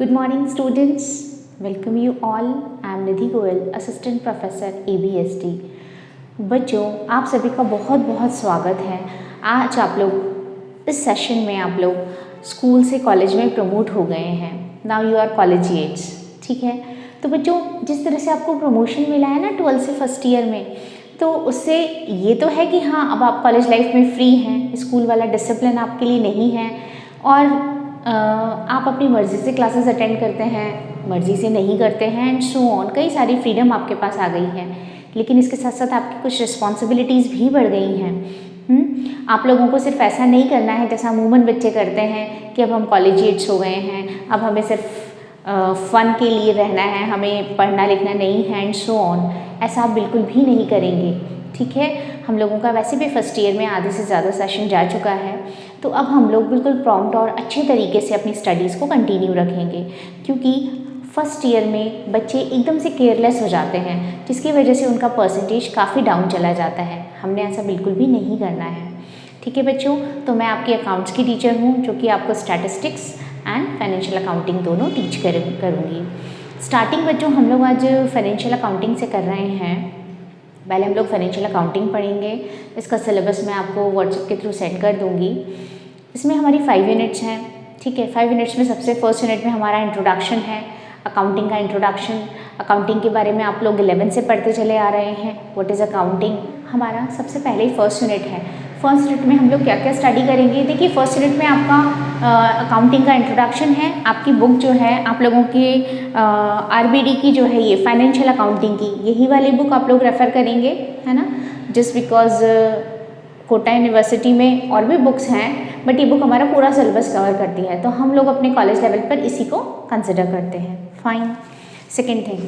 Good morning students, welcome you all. I am Nidhi Goel, Assistant Professor ABSD. बच्चों आप सभी का बहुत बहुत स्वागत है। आज आप लोग इस सेशन में आप लोग स्कूल से कॉलेज में प्रमोट हो गए हैं। नाउ यू आर कॉलेजिएट्स, ठीक है। तो बच्चों जिस तरह से आपको प्रमोशन मिला है ना 12th से फर्स्ट ईयर में, तो उससे ये तो है कि हाँ अब आप कॉलेज लाइफ में फ्री हैं, स्कूल वाला डिसिप्लिन आपके लिए नहीं है और आप अपनी मर्ज़ी से क्लासेस अटेंड करते हैं, मर्ज़ी से नहीं करते हैं एंड सो ऑन। कई सारी फ्रीडम आपके पास आ गई है, लेकिन इसके साथ साथ आपकी कुछ रिस्पॉन्सिबिलिटीज़ भी बढ़ गई हैं। आप लोगों को सिर्फ ऐसा नहीं करना है जैसा अमूमन बच्चे करते हैं कि अब हम कॉलेजिएट्स हो गए हैं, अब हमें सिर्फ फ़न के लिए रहना है, हमें पढ़ना लिखना नहीं है एंड सो ऑन। ऐसा आप बिल्कुल भी नहीं करेंगे, ठीक है। हम लोगों का वैसे भी फर्स्ट ईयर में आधे से ज़्यादा सेशन जा चुका है, तो अब हम लोग बिल्कुल प्रॉम्प्ट और अच्छे तरीके से अपनी स्टडीज़ को कंटिन्यू रखेंगे, क्योंकि फर्स्ट ईयर में बच्चे एकदम से केयरलेस हो जाते हैं, जिसकी वजह से उनका परसेंटेज काफ़ी डाउन चला जाता है। हमने ऐसा बिल्कुल भी नहीं करना है, ठीक है बच्चों। तो मैं आपकी अकाउंट्स की टीचर हूँ, जो कि आपको स्टैटिस्टिक्स एंड फाइनेंशियल अकाउंटिंग दोनों टीच करूँगी। स्टार्टिंग बच्चों हम लोग आज फाइनेंशियल अकाउंटिंग से कर रहे हैं। पहले हम लोग फाइनेंशियल अकाउंटिंग पढ़ेंगे। इसका सिलेबस मैं आपको व्हाट्सएप के थ्रू सेंड कर दूँगी। इसमें हमारी 5 यूनिट्स हैं, ठीक है। 5 यूनिट्स में सबसे फर्स्ट यूनिट में हमारा इंट्रोडक्शन है, अकाउंटिंग का इंट्रोडक्शन। अकाउंटिंग के बारे में आप लोग 11 से पढ़ते चले आ रहे हैं। व्हाट इज़ अकाउंटिंग हमारा सबसे पहले ही फर्स्ट यूनिट है। फर्स्ट यूनिट में हम लोग क्या क्या स्टडी करेंगे, देखिए फर्स्ट यूनिट में आपका अकाउंटिंग का इंट्रोडक्शन है। आपकी बुक जो है आप लोगों की आरबीडी की जो है, ये फाइनेंशियल अकाउंटिंग की यही वाली बुक आप लोग रेफ़र करेंगे, है ना। जस्ट बिकॉज कोटा यूनिवर्सिटी में और भी बुक्स हैं, बट ये बुक हमारा पूरा सिलेबस कवर करती है, तो हम लोग अपने कॉलेज लेवल पर इसी को कंसिडर करते हैं। फाइन। सेकेंड थिंग,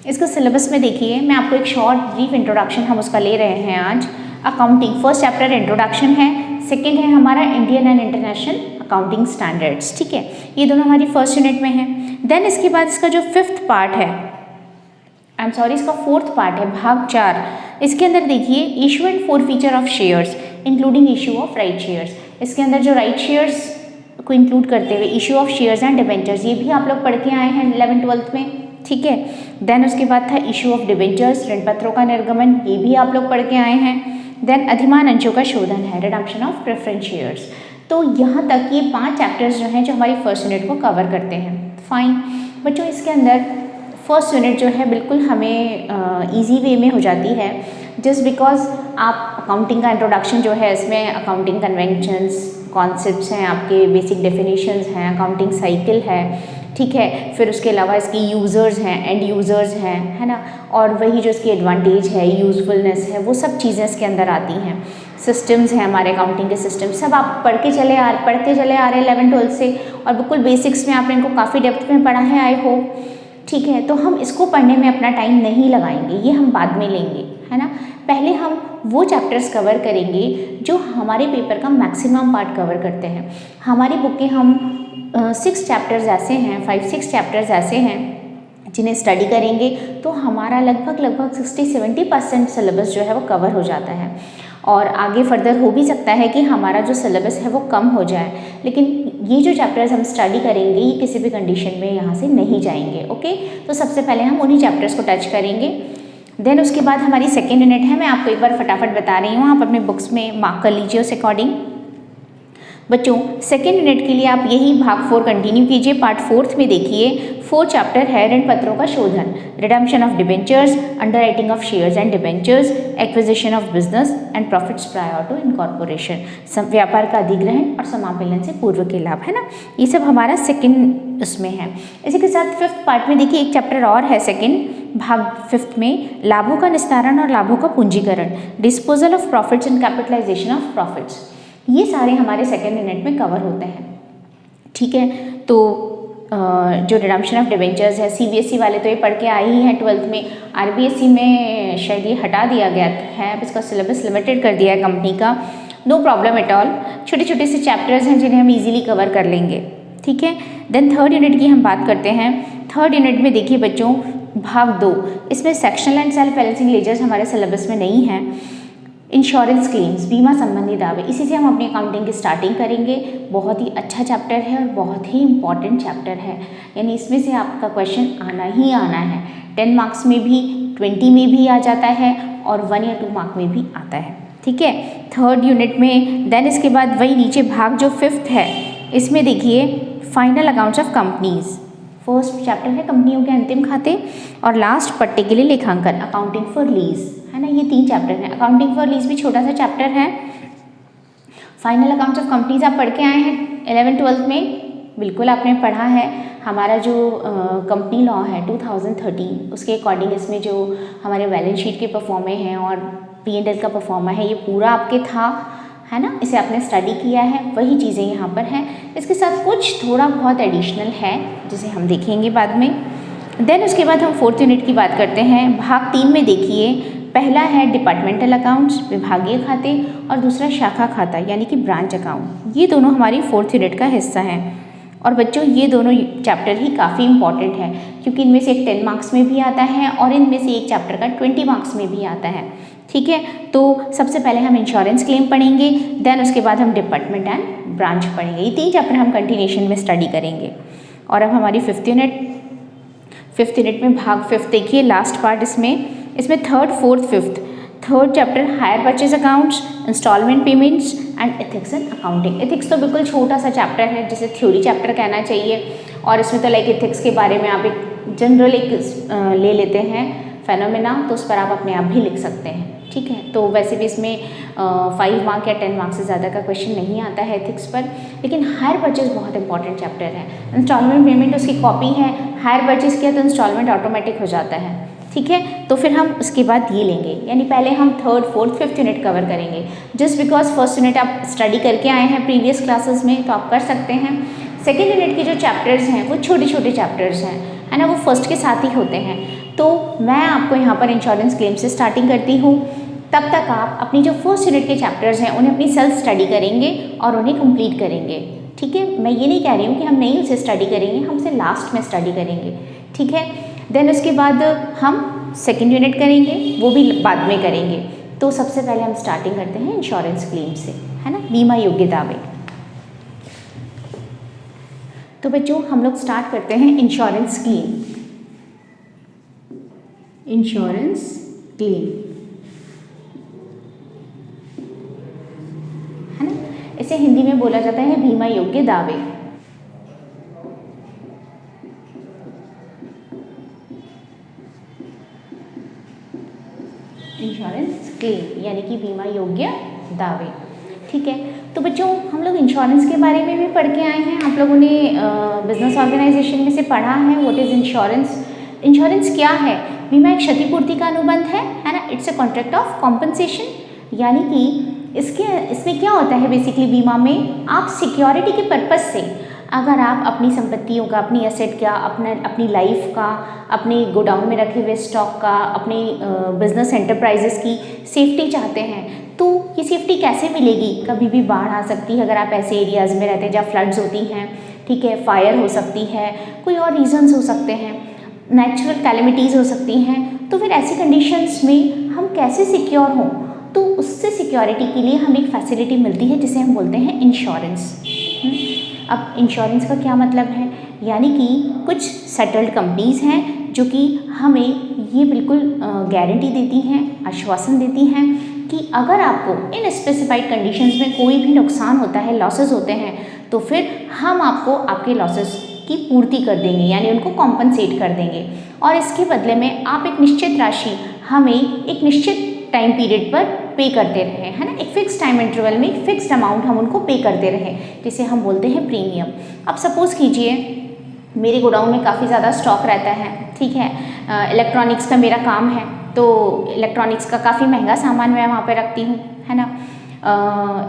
इसको सिलेबस में देखिए, मैं आपको एक शॉर्ट ब्रीफ इंट्रोडक्शन हम उसका ले रहे हैं आज। अकाउंटिंग फर्स्ट चैप्टर इंट्रोडक्शन है, सेकेंड है हमारा Indian and international accounting standards, ठीक है। ये दोनों हमारी फर्स्ट यूनिट में है। देन इसके बाद इसका जो 5th पार्ट है, इसका 4th पार्ट है, भाग 4। इसके अंदर देखिए issue and forfeiture of shares including issue of right shares. इसके अंदर जो राइट शेयर्स को इंक्लूड करते हुए issue of shares and debentures, ये भी आप लोग पढ़ के आए हैं 11th-12th में, ठीक है। देन उसके बाद था इशू ऑफ डिबेंचर्स, ऋण पत्रों का निर्गमन, ये भी आप लोग पढ़ के आए हैं। देन अधिमान अंशों का शोधन है, रिडम्पशन ऑफ प्रेफरेंस शेयर्स। तो यहाँ तक ये 5 चैप्टर्स जो हैं जो हमारी फर्स्ट यूनिट को कवर करते हैं। फाइन बच्चों, इसके अंदर फर्स्ट यूनिट जो है बिल्कुल हमें ईजी वे में हो जाती है, जस्ट बिकॉज आप अकाउंटिंग का इंट्रोडक्शन जो है, इसमें अकाउंटिंग कन्वेंशंस, कॉन्सेप्ट्स हैं, आपके बेसिक डेफिनेशंस हैं, अकाउंटिंग साइकिल है, ठीक है। फिर उसके अलावा इसकी यूज़र्स हैं, एंड यूज़र्स हैं, है ना, और वही जो इसकी एडवांटेज है, यूज़फुलनेस है, वो सब चीज़ें इसके अंदर आती हैं। सिस्टम्स हैं हमारे अकाउंटिंग के, सिस्टम सब आप पढ़ते चले आ रहे हैं 11th-12th से, और बिल्कुल बेसिक्स में आपने इनको काफ़ी डेप्थ में पढ़ा है, आई होप, ठीक है। तो हम इसको पढ़ने में अपना टाइम नहीं लगाएंगे, ये हम बाद में लेंगे, है ना। पहले हम वो चैप्टर्स कवर करेंगे जो हमारे पेपर का मैक्सिमम पार्ट कवर करते हैं। हमारी बुक के हम 6 चैप्टर्स ऐसे हैं, 5-6 चैप्टर्स ऐसे हैं जिन्हें स्टडी करेंगे तो हमारा लगभग 60-70% सिलेबस जो है वो कवर हो जाता है। और आगे फर्दर हो भी सकता है कि हमारा जो सिलेबस है वो कम हो जाए, लेकिन ये जो चैप्टर्स हम स्टडी करेंगे ये किसी भी कंडीशन में यहाँ से नहीं जाएंगे, ओके। तो सबसे पहले हम उन्हीं चैप्टर्स को टच करेंगे। देन उसके बाद हमारी सेकेंड यूनिट है, मैं आपको एक बार फटाफट बता रही हूँ, आप अपने बुक्स में मार्क कर लीजिए उस अकॉर्डिंग। बच्चों सेकेंड यूनिट के लिए आप यही भाग 4 कंटिन्यू कीजिए। पार्ट 4th में देखिए 4 चैप्टर है ऋण पत्रों का शोधन, redemption of debentures, underwriting of shares and debentures, acquisition of business and profits prior to incorporation, व्यापार का अधिग्रहण और समापलन से पूर्व के लाभ, है ना। ये सब हमारा सेकेंड उसमें है। इसी के साथ 5th पार्ट में देखिए एक चैप्टर और है सेकेंड भाग 5th में, लाभों का निस्तारण और लाभों का पूंजीकरण, disposal of profits and capitalisation of profits. ये सारे हमारे सेकेंड यूनिट में कवर होते हैं, ठीक है। तो जो रिडम्पशन ऑफ डिबेंचर्स है, सीबीएसई वाले तो ये पढ़ के आई ही हैं 12th में, आरबीएसई में शायद ये हटा दिया गया है, अब इसका सिलेबस लिमिटेड कर दिया है कंपनी का। नो प्रॉब्लम एट ऑल, छोटे छोटे से चैप्टर्स हैं जिन्हें हम इजीली कवर कर लेंगे, ठीक है। देन 3rd यूनिट की हम बात करते हैं। 3rd यूनिट में देखिए बच्चों भाग 2, इसमें sectional and self balancing ledgers हमारे सिलेबस में नहीं है। इंश्योरेंस क्लेम्स, बीमा संबंधी दावे, इसी से हम अपनी अकाउंटिंग की स्टार्टिंग करेंगे। बहुत ही अच्छा चैप्टर है और बहुत ही इम्पॉर्टेंट चैप्टर है, यानी इसमें से आपका क्वेश्चन आना ही आना है। 10 मार्क्स में भी, 20 में भी आ जाता है और 1 या 2 मार्क में भी आता है, ठीक है। थर्ड यूनिट में देन इसके बाद वही नीचे भाग जो 5th है, इसमें देखिए final accounts of companies. First chapter है कंपनियों के अंतिम खाते और लास्ट पट्टे के लिए लेखांकन, अकाउंटिंग फॉर लीज, है ना। ये 3 चैप्टर हैं। अकाउंटिंग फॉर लीज भी छोटा सा चैप्टर है। फाइनल अकाउंट्स ऑफ कंपनीज आप पढ़ के आए हैं 11th-12th में, बिल्कुल आपने पढ़ा है। हमारा जो कंपनी लॉ है 2013, उसके अकॉर्डिंग इसमें जो हमारे बैलेंस शीट के परफॉर्मे हैं और P&L का परफॉर्मा है, ये पूरा आपके था, है ना। इसे आपने स्टडी किया है, वही चीज़ें यहाँ पर हैं। इसके साथ कुछ थोड़ा बहुत एडिशनल है जिसे हम देखेंगे बाद में। देन उसके बाद हम 4th यूनिट की बात करते हैं। भाग 3 में देखिए, पहला है डिपार्टमेंटल अकाउंट्स, विभागीय खाते, और दूसरा शाखा खाता यानी कि ब्रांच अकाउंट। ये दोनों हमारी 4th यूनिट का हिस्सा हैं। और बच्चों ये दोनों चैप्टर ही काफ़ी इंपॉर्टेंट है, क्योंकि इनमें से एक 10 मार्क्स में भी आता है और इनमें से एक चैप्टर का 20 मार्क्स में भी आता है, ठीक है। तो सबसे पहले हम इंश्योरेंस क्लेम पढ़ेंगे, देन उसके बाद हम डिपार्टमेंट एंड ब्रांच पढ़ेंगे। ये 3 चैप्टर हम कंटिन्यूशन में स्टडी करेंगे। और अब हमारी 5th यूनिट में भाग 5 देखिए, लास्ट पार्ट इसमें 3rd, 4th, 5th, 3rd chapter hire purchase accounts, instalment payments and ethics and accounting. Ethics तो बिल्कुल छोटा सा चैप्टर है, जिसे थ्योरी चैप्टर कहना चाहिए। और इसमें तो लाइक एथिक्स के बारे में आप एक जनरल ले लेते हैं फेनोमेना, तो उस पर आप अपने आप भी लिख सकते हैं, ठीक है। तो वैसे भी इसमें 5 मार्क या 10 मार्क्स से ज़्यादा का क्वेश्चन नहीं आता है एथिक्स पर, लेकिन हायर परचेज बहुत इंपॉर्टेंट चैप्टर है। इंस्टॉलमेंट पेमेंट उसकी कॉपी है, हायर परचेज किया तो इंस्टॉलमेंट ऑटोमेटिक हो जाता है, ठीक है। तो फिर हम उसके बाद ये लेंगे, यानी पहले हम 3rd, 4th, 5th unit cover करेंगे। जस्ट बिकॉज फर्स्ट यूनिट आप स्टडी करके आए हैं प्रीवियस क्लासेस में, तो आप कर सकते हैं। सेकेंड यूनिट के जो चैप्टर्स हैं वो छोटे छोटे चैप्टर्स हैं, है ना, वो फर्स्ट के साथ ही होते हैं। तो मैं आपको यहाँ पर इंश्योरेंस क्लेम से स्टार्टिंग करती हूँ। तब तक आप अपनी जो फर्स्ट यूनिट के चैप्टर्स हैं उन्हें अपनी सेल्फ स्टडी करेंगे और उन्हें कंप्लीट करेंगे, ठीक है। मैं ये नहीं कह रही हूँ कि हम नहीं उसे स्टडी करेंगे, हम उसे लास्ट में स्टडी करेंगे, ठीक है। देन उसके बाद हम सेकेंड यूनिट करेंगे, वो भी बाद में करेंगे। तो सबसे पहले हम स्टार्टिंग करते हैं इंश्योरेंस क्लेम से, है ना, बीमा योग्य दावे। तो बच्चों हम लोग स्टार्ट करते हैं इंश्योरेंस क्लेम। इंश्योरेंस क्लेम, है ना, इसे हिंदी में बोला जाता है बीमा योग्य दावे। इंश्योरेंस क्लेम यानी कि बीमा योग्य दावे, ठीक है। तो बच्चों हम लोग इंश्योरेंस के बारे में भी पढ़ के आए हैं। आप लोगों ने बिजनेस ऑर्गेनाइजेशन में से पढ़ा है व्हाट इज इंश्योरेंस। इंश्योरेंस क्या है? बीमा एक क्षतिपूर्ति का अनुबंध है ना। It's a contract of compensation, यानी कि इसमें क्या होता है बेसिकली, बीमा में आप सिक्योरिटी के पर्पज़ से अगर आप अपनी संपत्तियों का, अपनी एसेट का, अपनी लाइफ का, अपने गोडाउन में रखे हुए स्टॉक का, अपने बिजनेस एंटरप्राइजेस की सेफ्टी चाहते हैं, तो ये सेफ्टी कैसे मिलेगी? कभी भी बाढ़ आ सकती है अगर आप ऐसे एरियाज़ में रहते हैं जहाँ फ्लड्स होती हैं, ठीक है, फायर हो सकती है, कोई और रीजंस हो सकते हैं, नेचुरल कैलेमिटीज़ हो सकती हैं। तो फिर ऐसी कंडीशंस में हम कैसे सिक्योर हों? तो उससे सिक्योरिटी के लिए हमें एक फैसिलिटी मिलती है जिसे हम बोलते हैं इंश्योरेंस। अब इंश्योरेंस का क्या मतलब है? यानी कि कुछ सेटल्ड कंपनीज़ हैं जो कि हमें ये बिल्कुल गारंटी देती हैं, आश्वासन देती हैं कि अगर आपको इन स्पेसिफाइड कंडीशंस में कोई भी नुकसान होता है, लॉसेस होते हैं, तो फिर हम आपको आपके लॉसेस की पूर्ति कर देंगे, यानी उनको कॉम्पनसेट कर देंगे। और इसके बदले में आप एक निश्चित राशि हमें एक निश्चित टाइम पीरियड पर पे करते रहे, है ना, एक फिक्स टाइम इंटरवल में एक फिक्स्ड अमाउंट हम उनको पे करते रहे, जिसे हम बोलते हैं प्रीमियम। अब सपोज़ कीजिए मेरे गोडाउन में काफ़ी ज़्यादा स्टॉक रहता है, ठीक है, इलेक्ट्रॉनिक्स का मेरा काम है, तो इलेक्ट्रॉनिक्स का काफ़ी महंगा सामान मैं वहाँ पे रखती हूँ, है ना,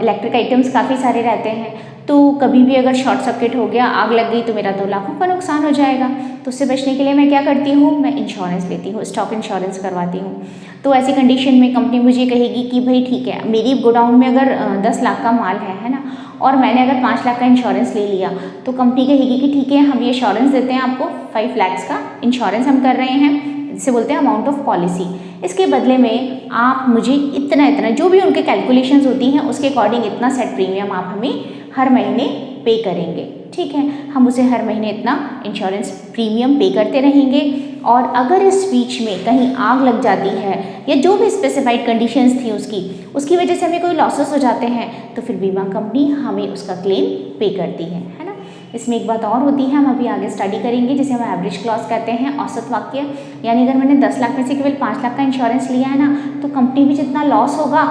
इलेक्ट्रिक आइटम्स काफ़ी सारे रहते हैं। तो कभी भी अगर शॉर्ट सर्किट हो गया, आग लग गई, तो मेरा तो लाखों का नुकसान हो जाएगा। तो उससे बचने के लिए मैं क्या करती हूँ? मैं इंश्योरेंस लेती हूँ, स्टॉक इंश्योरेंस करवाती हूँ। तो ऐसी कंडीशन में कंपनी मुझे कहेगी कि भाई ठीक है, मेरी गोडाउन में अगर 10 लाख का माल है ना, और मैंने अगर 5 लाख का इंश्योरेंस ले लिया, तो कंपनी कहेगी कि ठीक है, हम ये इंश्योरेंस देते हैं आपको, 5 लाख का इंश्योरेंस हम कर रहे हैं, जिसे बोलते हैं अमाउंट ऑफ पॉलिसी। इसके बदले में आप मुझे इतना इतना जो भी उनके कैलकुलेशंस होती हैं उसके अकॉर्डिंग इतना सेट प्रीमियम आप हमें हर महीने पे करेंगे। ठीक है, हम उसे हर महीने इतना इंश्योरेंस प्रीमियम पे करते रहेंगे। और अगर इस बीच में कहीं आग लग जाती है या जो भी स्पेसिफाइड कंडीशंस थी उसकी वजह से हमें कोई लॉसेस हो जाते हैं तो फिर बीमा कंपनी हमें उसका क्लेम पे करती है ना। इसमें एक बात और होती है, हम अभी आगे स्टडी करेंगे, जिसे हम एवरेज क्लॉज कहते हैं, औसत वाक्य। यानी अगर मैंने 10 लाख में से केवल 5 लाख का इंश्योरेंस लिया है ना, तो कंपनी भी जितना लॉस होगा,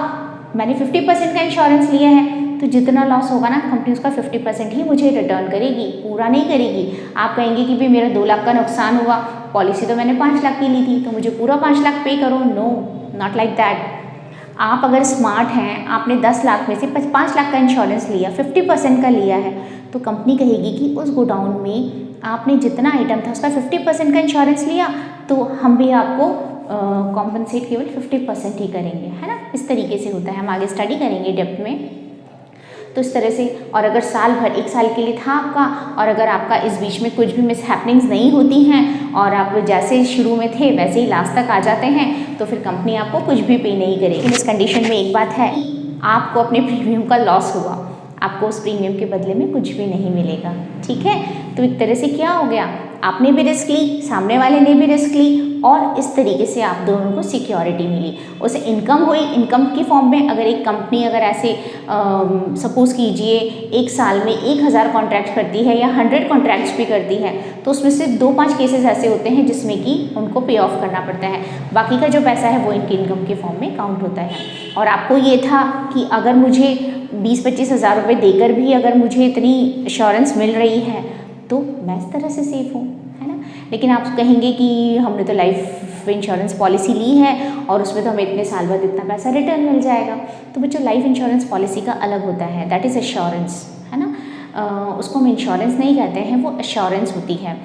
मैंने 50% का इंश्योरेंस लिया है तो जितना लॉस होगा ना कंपनी उसका 50% ही मुझे रिटर्न करेगी, पूरा नहीं करेगी। आप कहेंगे कि भाई मेरा 2 लाख का नुकसान हुआ, पॉलिसी तो मैंने 5 लाख की ली थी तो मुझे पूरा 5 लाख पे करो। No, not like that. आप अगर स्मार्ट हैं, आपने 10 लाख में से 5 लाख का इंश्योरेंस लिया, 50% का लिया है, तो कंपनी कहेगी कि उस गोडाउन में आपने जितना आइटम था उसका 50% का इंश्योरेंस लिया तो हम भी आपको कॉम्पनसेट केवल 50% ही करेंगे, है ना। इस तरीके से होता है, हम आगे स्टडी करेंगे डेप्थ में। तो इस तरह से, और अगर साल भर 1 साल के लिए था आपका, और अगर आपका इस बीच में कुछ भी मिस हैपनिंग्स नहीं होती हैं और आप जैसे शुरू में थे वैसे ही लास्ट तक आ जाते हैं तो फिर कंपनी आपको कुछ भी पे नहीं करेगी। लेकिन इस कंडीशन में एक बात है, आपको अपने प्रीमियम का लॉस हुआ, आपको उस प्रीमियम के बदले में कुछ भी नहीं मिलेगा। ठीक है, तो एक तरह से क्या हो गया, आपने भी रिस्क ली, सामने वाले ने भी रिस्क ली, और इस तरीके से आप दोनों को सिक्योरिटी मिली। उसे इनकम हुई, इनकम की फॉर्म में। अगर एक कंपनी अगर ऐसे सपोज़ कीजिए 1 साल में 1000 कॉन्ट्रैक्ट करती है या 100 कॉन्ट्रैक्ट्स भी करती है, तो उसमें से 2-5 केसेस ऐसे होते हैं जिसमें कि उनको पे ऑफ करना पड़ता है, बाकी का जो पैसा है वो इनकी इनकम के फॉर्म में काउंट होता है। और आपको ये था कि अगर मुझे 20-25 हज़ार रुपये देकर भी अगर मुझे इतनी इंश्योरेंस मिल रही है तो मैं इस तरह से सेफ हूँ, है ना। लेकिन आप कहेंगे कि हमने तो लाइफ इंश्योरेंस पॉलिसी ली है और उसमें तो हमें इतने साल बाद इतना पैसा रिटर्न मिल जाएगा। तो बच्चों, लाइफ इंश्योरेंस पॉलिसी का अलग होता है, दैट इज़ एश्योरेंस, है ना। उसको हम इंश्योरेंस नहीं कहते हैं, वो एश्योरेंस होती है।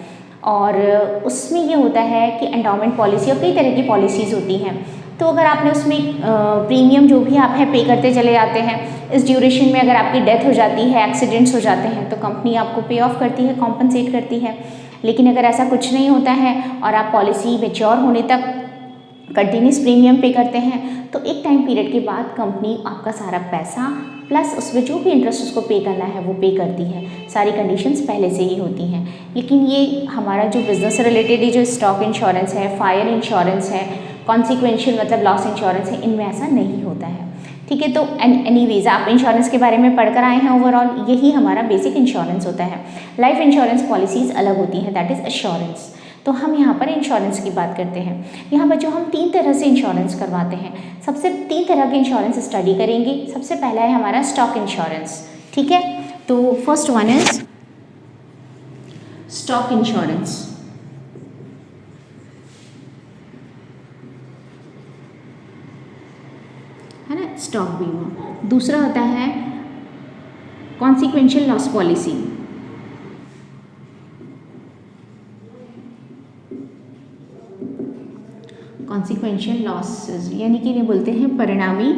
और उसमें ये होता है कि एंडोमेंट पॉलिसी और कई तरह की पॉलिसीज़ होती हैं। तो अगर आपने उसमें प्रीमियम जो भी आप है पे करते चले जाते हैं, इस ड्यूरेशन में अगर आपकी डेथ हो जाती है, एक्सीडेंट्स हो जाते हैं, तो कंपनी आपको पे ऑफ करती है, कॉम्पनसेट करती है। लेकिन अगर ऐसा कुछ नहीं होता है और आप पॉलिसी मैच्योर होने तक कंटिन्यूस प्रीमियम पे करते हैं, तो एक टाइम पीरियड के बाद कंपनी आपका सारा पैसा प्लस उसमें जो भी इंटरेस्ट उसको पे करना है वो पे करती है। सारी कंडीशंस पहले से ही होती हैं। लेकिन ये हमारा जो बिज़नेस से रिलेटेड ये जो स्टॉक इंश्योरेंस है, फायर इंश्योरेंस है, कॉन्सिक्वेंशियल मतलब लॉस इंश्योरेंस है, इनमें ऐसा नहीं होता है। ठीक है, तो एनीवेज आप इंश्योरेंस के बारे में पढ़कर आए हैं। ओवरऑल यही हमारा बेसिक इंश्योरेंस होता है। लाइफ इंश्योरेंस पॉलिसीज़ अलग होती हैं, दैट इज़ एश्योरेंस। तो हम यहाँ पर इंश्योरेंस की बात करते हैं। यहाँ बच्चों हम 3 तरह से इंश्योरेंस करवाते हैं। सबसे 3 तरह के इंश्योरेंस स्टडी करेंगे। सबसे पहला है हमारा स्टॉक इंश्योरेंस। ठीक है, तो first one is stock insurance, है ना, स्टॉक बीमा। दूसरा होता है consequential loss policy, consequential losses यानी कि इन्हें बोलते हैं परिणामी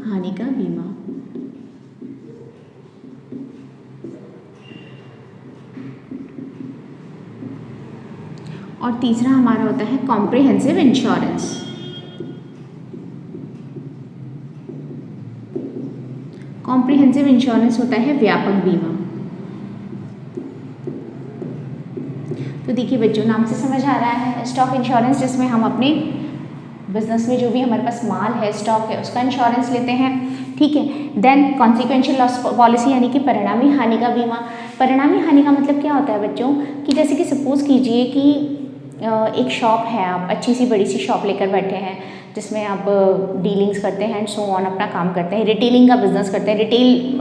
हानि का बीमा। और तीसरा हमारा होता है कॉम्प्रिहेंसिव इंश्योरेंस। कॉम्प्रिहेंसिव इंश्योरेंस होता है व्यापक बीमा। तो देखिए बच्चों, नाम से समझ आ रहा है, स्टॉक इंश्योरेंस जिसमें हम अपने बिजनेस में जो भी हमारे पास माल है, स्टॉक है, उसका इंश्योरेंस लेते हैं। ठीक है, देन कॉन्सिक्वेंशियल लॉस पॉलिसी यानी कि परिणामी हानि का बीमा। परिणामी हानि का मतलब क्या होता है बच्चों, कि जैसे कि सपोज कीजिए कि एक शॉप है, आप अच्छी सी बड़ी सी शॉप लेकर बैठे हैं जिसमें आप डीलिंग्स करते हैं, सो ऑन अपना काम करते हैं, रिटेलिंग का बिजनेस करते हैं, रिटेल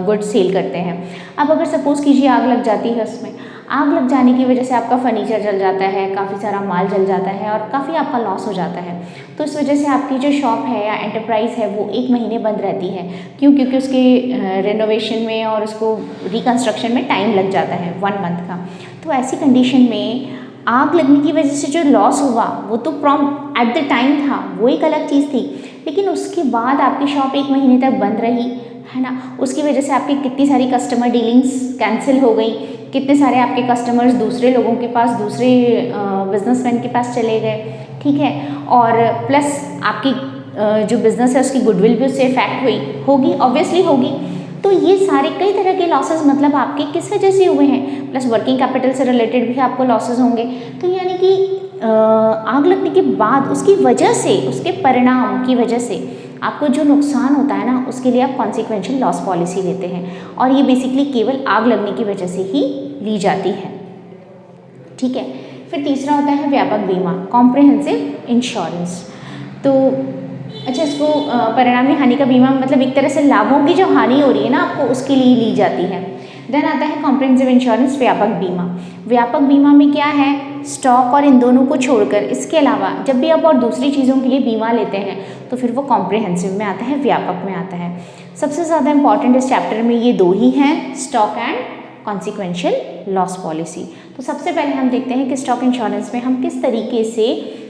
गुड्स सेल करते हैं। अब अगर सपोज कीजिए आग लग जाती है, उसमें आग लग जाने की वजह से आपका फर्नीचर जल जाता है, काफ़ी सारा माल जल जाता है और काफ़ी आपका लॉस हो जाता है। तो इस वजह से आपकी जो शॉप है या एंटरप्राइज़ है वो 1 महीने बंद रहती है। क्यों? क्योंकि उसके रेनोवेशन में और उसको रिकन्स्ट्रक्शन में टाइम लग जाता है 1 मंथ का। तो ऐसी कंडीशन में आग लगने की वजह से जो लॉस हुआ वो तो प्रॉम्प्ट एट द टाइम था, वो एक अलग चीज़ थी, लेकिन उसके बाद आपकी शॉप 1 महीने तक बंद रही, है ना। उसकी वजह से आपकी कितनी सारी कस्टमर डीलिंग्स कैंसिल हो गई, कितने सारे आपके कस्टमर्स दूसरे लोगों के पास, दूसरे बिजनेसमैन के पास चले गए, ठीक है। और प्लस आपकी जो बिज़नेस है उसकी गुडविल भी उससे इफेक्ट हुई होगी, ऑब्वियसली होगी। तो ये सारे कई तरह के लॉसेस मतलब आपके किस वजह से हुए हैं, प्लस वर्किंग कैपिटल से रिलेटेड भी आपको लॉसेस होंगे। तो यानी कि आग लगने के बाद उसकी वजह से, उसके परिणाम की वजह से आपको जो नुकसान होता है ना, उसके लिए आप कॉन्सिक्वेंशियल लॉस पॉलिसी लेते हैं, और ये बेसिकली केवल आग लगने की वजह से ही ली जाती है, ठीक है। फिर तीसरा होता है व्यापक बीमा, कॉम्प्रिहेंसिव इंश्योरेंस। तो अच्छा, इसको परिणामी हानि का बीमा मतलब एक तरह से लाभों की जो हानि हो रही है ना आपको, उसके लिए ली जाती है। देन आता है कॉम्प्रिहेंसिव इंश्योरेंस, व्यापक बीमा। व्यापक बीमा में क्या है, स्टॉक और इन दोनों को छोड़कर इसके अलावा जब भी आप और दूसरी चीज़ों के लिए बीमा लेते हैं तो फिर वो कॉम्प्रिहेंसिव में आता है, व्यापक में आता है। सबसे ज़्यादा इंपॉर्टेंट इस चैप्टर में ये दो ही हैं, stock and consequential loss policy. तो सबसे पहले हम देखते हैं कि स्टॉक इंश्योरेंस में हम किस तरीके से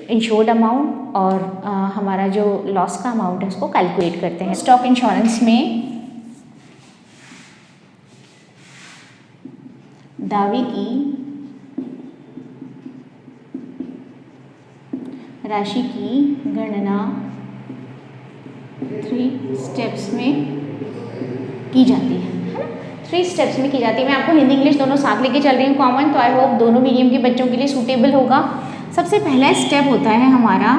इंश्योर्ड अमाउंट और हमारा जो लॉस का अमाउंट है उसको कैलकुलेट करते हैं। स्टॉक इंश्योरेंस में दावे की राशि की गणना 3 स्टेप्स में की जाती है ना, 3 स्टेप्स में की जाती है। मैं आपको हिंदी इंग्लिश दोनों साथ लेके चल रही हूँ कॉमन, तो आई होप दोनों मीडियम के बच्चों के लिए सूटेबल होगा। सबसे पहला स्टेप होता है हमारा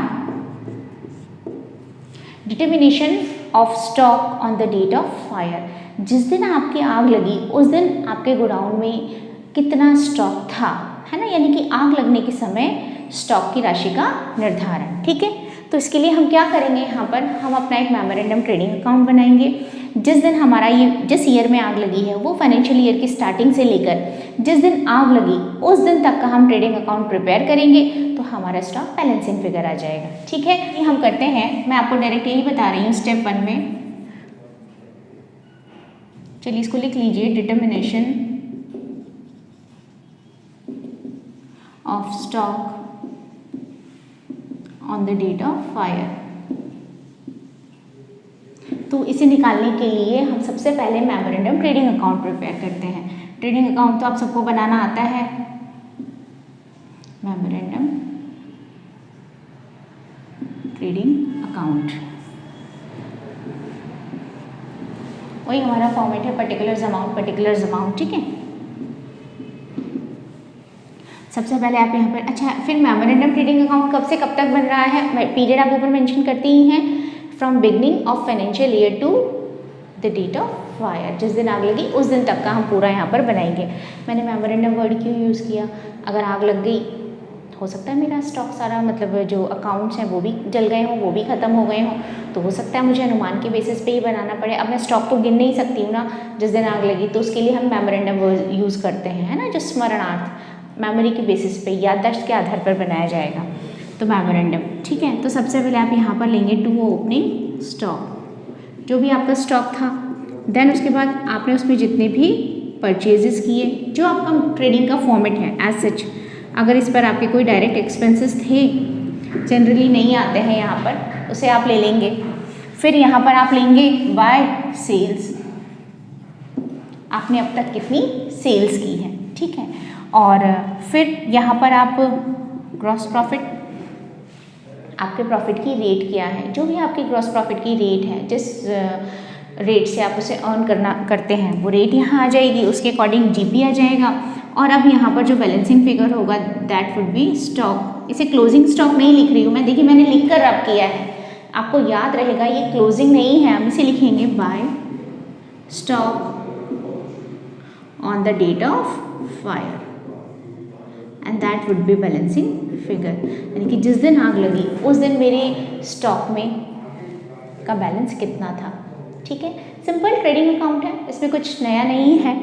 determination of stock on the date of fire. जिस दिन आपकी आग लगी उस दिन आपके गोडाउन में कितना स्टॉक था, है ना, यानी कि आग लगने के समय स्टॉक की राशि का निर्धारण, ठीक है। तो इसके लिए हम क्या करेंगे, यहाँ पर हम अपना एक मेमोरेंडम ट्रेडिंग अकाउंट बनाएंगे। जिस दिन हमारा ये जिस ईयर में आग लगी है वो फाइनेंशियल ईयर की स्टार्टिंग से लेकर जिस दिन आग लगी उस दिन तक का हम ट्रेडिंग अकाउंट प्रिपेयर करेंगे, तो हमारा स्टॉक बैलेंसिंग फिगर आ जाएगा, ठीक है। ये हम करते हैं, मैं आपको डायरेक्ट यही बता रही हूँ स्टेप 1 में। चलिए इसको लिख लीजिए, determination of stock on the date of fire. तो इसे निकालने के लिए हम सबसे पहले मेमोरेंडम ट्रेडिंग अकाउंट प्रिपेयर करते हैं। ट्रेडिंग अकाउंट तो आप सबको बनाना आता है, मेमोरेंडम ट्रेडिंग अकाउंट, वही हमारा फॉर्मेट है, पर्टिकुलर्स अमाउंट, ठीक है। सबसे पहले आप यहाँ पर, अच्छा फिर मेमोरेंडम ट्रेडिंग अकाउंट कब से कब तक बन रहा है, पीरियड आप ऊपर मेंशन करती ही हैं, from beginning of financial year to the date of fire. जिस दिन आग लगी उस दिन तक का हम पूरा यहाँ पर बनाएंगे। मैंने मेमोरेंडम वर्ड क्यों यूज़ किया, अगर आग लग गई हो सकता है मेरा स्टॉक सारा मतलब जो अकाउंट्स हैं वो भी जल गए हों, वो भी ख़त्म हो गए हों, तो हो सकता है मुझे अनुमान के बेसिस पे ही बनाना पड़े। अब मैं स्टॉक तो गिन नहीं सकती हूँ ना जिस दिन आग लगी, तो उसके लिए हम मेमोरेंडम यूज़ करते हैं, है ना, जो स्मरणार्थ मेमोरी के बेसिस पे, याददाश्त के आधार पर बनाया जाएगा, तो मेमोरेंडम, ठीक है। तो सबसे पहले आप यहाँ पर लेंगे टू ओपनिंग स्टॉक, जो भी आपका स्टॉक था। देन उसके बाद आपने उसमें जितने भी परचेजेस किए, जो आपका ट्रेडिंग का फॉर्मेट है एज सच, अगर इस पर आपके कोई डायरेक्ट एक्सपेंसेस थे, जनरली नहीं आते हैं यहाँ पर, उसे आप ले लेंगे। फिर यहाँ पर आप लेंगे बाय सेल्स, आपने अब तक कितनी सेल्स की है, ठीक है। और फिर यहाँ पर आप ग्रॉस प्रॉफिट, आपके प्रॉफिट की रेट क्या है, जो भी आपकी ग्रॉस प्रॉफिट की रेट है, जिस रेट से आप उसे अर्न करते हैं वो रेट यहाँ आ जाएगी, उसके अकॉर्डिंग जीपी आ जाएगा। और अब यहाँ पर जो बैलेंसिंग फिगर होगा दैट वुड बी स्टॉक। इसे क्लोजिंग स्टॉक नहीं लिख रही हूँ मैं, देखिए मैंने लिख कर रब किया है, आपको याद रहेगा ये क्लोजिंग नहीं है, हम इसे लिखेंगे by stock on the date of fire and that would be balancing figure, यानी कि जिस दिन आग लगी उस दिन मेरे स्टॉक में का बैलेंस कितना था, ठीक है। सिंपल ट्रेडिंग अकाउंट है, इसमें कुछ नया नहीं है।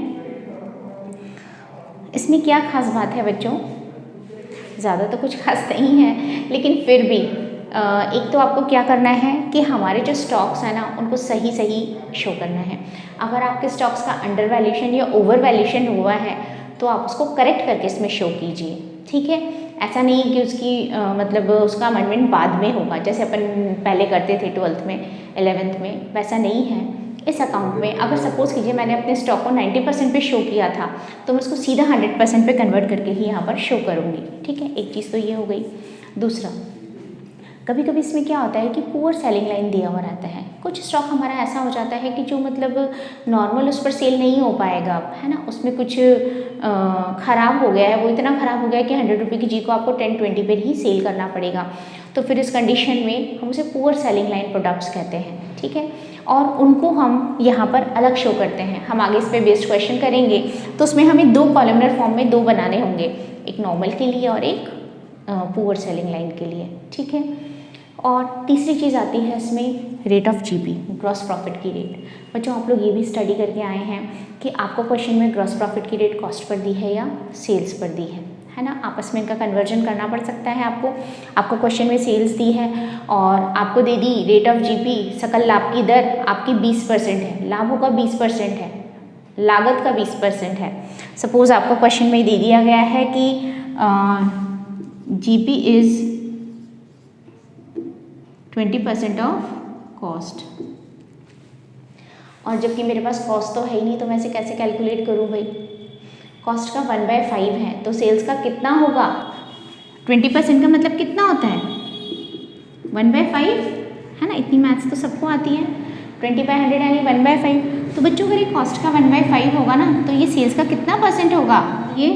इसमें क्या खास बात है बच्चों, ज़्यादा तो कुछ खास नहीं है, लेकिन फिर भी एक तो आपको क्या करना है कि हमारे जो स्टॉक्स हैं ना उनको सही सही शो करना है। अगर आपके स्टॉक्स का अंडर वैल्यूशन या ओवर वैल्यूशन हुआ है तो आप उसको करेक्ट करके इसमें शो कीजिए, ठीक है। ऐसा नहीं कि उसकी मतलब उसका अमेंडमेंट बाद में होगा, जैसे अपन पहले करते थे 12th में 11th में, वैसा नहीं है। इस अकाउंट में अगर सपोज़ कीजिए मैंने अपने स्टॉक को 90% पे शो किया था, तो मैं उसको सीधा 100% पे कन्वर्ट करके ही यहाँ पर शो करूँगी। ठीक है, एक चीज़ तो ये हो गई। दूसरा, कभी कभी इसमें क्या होता है कि पुअर सेलिंग लाइन दिया हुआ रहता है। कुछ स्टॉक हमारा ऐसा हो जाता है कि जो मतलब नॉर्मल उस पर सेल नहीं हो पाएगा, है ना, उसमें कुछ ख़राब हो गया है, वो इतना ख़राब हो गया है कि 100 रुपये की चीज़ को आपको 10-20 पर ही सेल करना पड़ेगा। तो फिर इस कंडीशन में हम उसे पुअर सेलिंग लाइन प्रोडक्ट्स कहते हैं। ठीक है, और उनको हम यहाँ पर अलग शो करते हैं। हम आगे इस पर बेस्ड क्वेश्चन करेंगे, तो उसमें हमें 2 कॉलमनर फॉर्म में 2 बनाने होंगे, एक नॉर्मल के लिए और एक पुअर सेलिंग लाइन के लिए। ठीक है, और तीसरी चीज़ आती है इसमें rate of GP, gross profit की रेट। बच्चों आप लोग ये भी स्टडी करके आए हैं कि आपको क्वेश्चन में ग्रॉस प्रॉफिट की रेट कॉस्ट पर दी है या सेल्स पर दी है ना। आपस में इनका कन्वर्जन करना पड़ सकता है आपको क्वेश्चन में सेल्स दी है और आपको दे दी रेट ऑफ जीपी, सकल लाभ की दर आपकी 20% है, लाभों का 20% है, लागत का 20% है। सपोज़ आपको क्वेश्चन में दे दिया गया है कि जीपी इज़ 20% ऑफ कॉस्ट, और जबकि मेरे पास कॉस्ट तो है ही नहीं, तो मैं इसे कैसे कैलकुलेट करूँ भाई। कॉस्ट का 1/5 है, तो सेल्स का कितना होगा, 20% का मतलब कितना होता है 1/5, है ना। इतनी मैथ्स तो सबको आती है। 20/100 यानी 1/5। तो बच्चों अगर ये कॉस्ट का 1/5 होगा ना, तो ये सेल्स का कितना परसेंट होगा, ये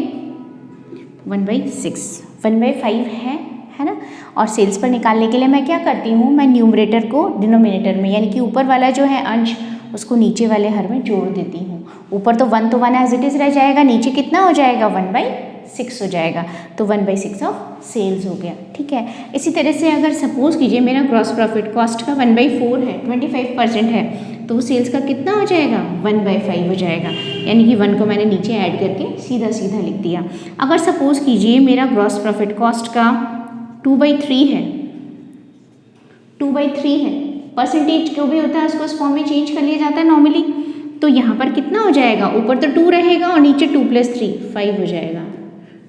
1/6, 1/5 है ना। और सेल्स पर निकालने के लिए मैं क्या करती हूँ, मैं न्यूमरेटर को डिनोमिनेटर में, यानी कि ऊपर वाला जो है अंश, उसको नीचे वाले हर में जोड़ देती हूँ। ऊपर तो 1 तो 1 एज इट इज़ रह जाएगा, नीचे कितना हो जाएगा 1/6 हो जाएगा, तो 1/6 ऑफ सेल्स हो गया। ठीक है, इसी तरह से अगर सपोज़ कीजिए मेरा ग्रॉस प्रॉफिट कॉस्ट का 1/4 है, 25% है, तो सेल्स का कितना हो जाएगा 1/5 हो जाएगा, यानी कि 1 को मैंने नीचे ऐड करके सीधा सीधा लिख दिया। अगर सपोज़ कीजिए मेरा ग्रॉस प्रॉफिट कॉस्ट का 2/3 है, 2/3 है, परसेंटेज जो भी होता है उसको उस फॉर्म में चेंज कर लिया जाता है नॉर्मली। तो यहाँ पर कितना हो जाएगा, ऊपर तो 2 रहेगा और नीचे 2 + 3 5 हो जाएगा,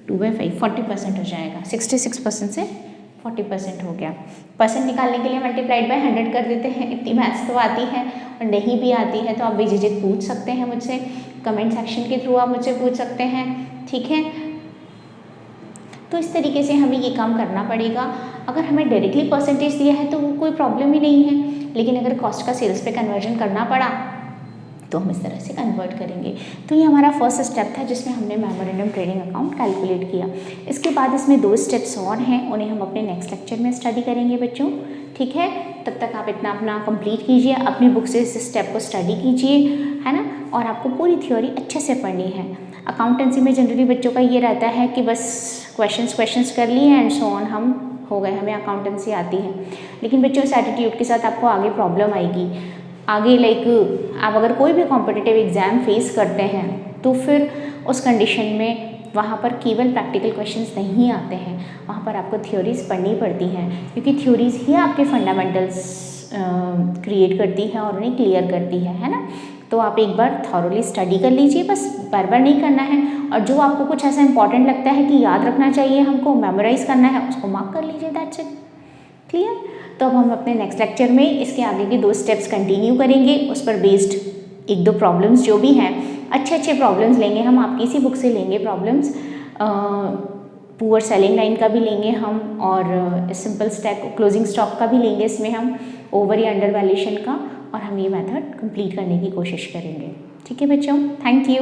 2/5 40% हो जाएगा। 66% से 40% हो गया। परसेंट निकालने के लिए मल्टीप्लाइड बाय 100 कर देते हैं। इतनी मैथ्स तो आती है, और नहीं भी आती है तो आप बेझिझक पूछ सकते हैं मुझसे, कमेंट सेक्शन के थ्रू आप मुझसे पूछ सकते हैं। ठीक है, तो इस तरीके से हमें ये काम करना पड़ेगा। अगर हमें डायरेक्टली परसेंटेज दिया है तो वो कोई प्रॉब्लम ही नहीं है, लेकिन अगर कॉस्ट का सेल्स पे कन्वर्जन करना पड़ा तो हम इस तरह से कन्वर्ट करेंगे। तो ये हमारा फर्स्ट स्टेप था जिसमें हमने मेमोरेंडम ट्रेडिंग अकाउंट कैलकुलेट किया। इसके बाद इसमें 2 स्टेप्स और हैं, उन्हें हम अपने नेक्स्ट लेक्चर में स्टडी करेंगे बच्चों। ठीक है, तब तक आप इतना अपना कंप्लीट कीजिए, अपनी बुक से इस स्टेप को स्टडी कीजिए, है ना। और आपको पूरी थ्योरी अच्छे से पढ़नी है। अकाउंटेंसी में जनरली बच्चों का ये रहता है कि बस क्वेश्चंस कर लिए एंड सो ऑन, हम हो गए, हमें अकाउंटेंसी आती है। लेकिन बच्चों इस एटीट्यूड के साथ आपको आगे प्रॉब्लम आएगी। आगे लाइक आप अगर कोई भी कॉम्पिटिटिव एग्ज़ाम फेस करते हैं तो फिर उस कंडीशन में वहाँ पर केवल प्रैक्टिकल क्वेश्चंस नहीं आते हैं, वहाँ पर आपको थ्योरीज पढ़नी पड़ती हैं, क्योंकि थ्योरीज ही आपके फंडामेंटल्स क्रिएट करती है और उन्हें क्लियर करती है ना। तो आप एक बार थॉरोली स्टडी कर लीजिए, बस बार बार नहीं करना है, और जो आपको कुछ ऐसा इंपॉर्टेंट लगता है कि याद रखना चाहिए, हमको मेमोराइज करना है, उसको मार्क कर लीजिए, दैट्स इट, क्लियर। तो अब हम अपने नेक्स्ट लेक्चर में इसके आगे के 2 स्टेप्स कंटिन्यू करेंगे, उस पर बेस्ड 1-2 प्रॉब्लम्स जो भी हैं, अच्छे प्रॉब्लम्स लेंगे हम, आपकी इसी बुक से लेंगे प्रॉब्लम्स, पुअर सेलिंग लाइन का भी लेंगे हम, और सिंपल स्टैक क्लोजिंग स्टॉक का भी लेंगे इसमें हम, ओवर या अंडर वैल्यूएशन का, और हम ये मेथड कंप्लीट करने की कोशिश करेंगे। ठीक है बच्चों, थैंक यू।